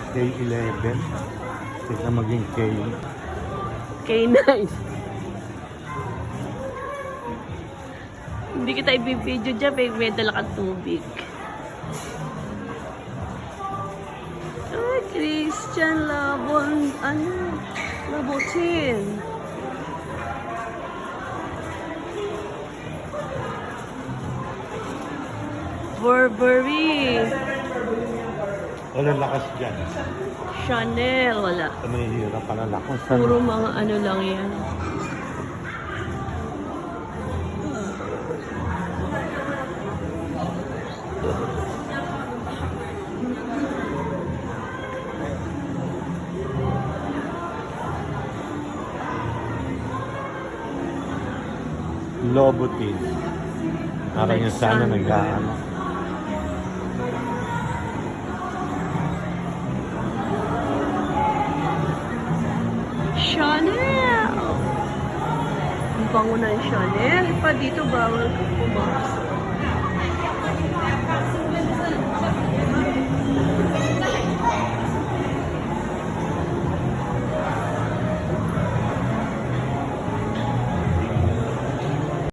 K11. Tignan maging K. K9. Hindi kita ibibidyo dyan, may dala kang tubig. Ay, Christian Labon, Labotin. Burberry. Wala lakas dyan. Chanel, wala. Mahihirap pala lakas. Puro mga ano lang yan. Louboutin. Parang yung sana nag-aano. Chanel! Ang bango ng Chanel. Pa dito bawal ka pumasok.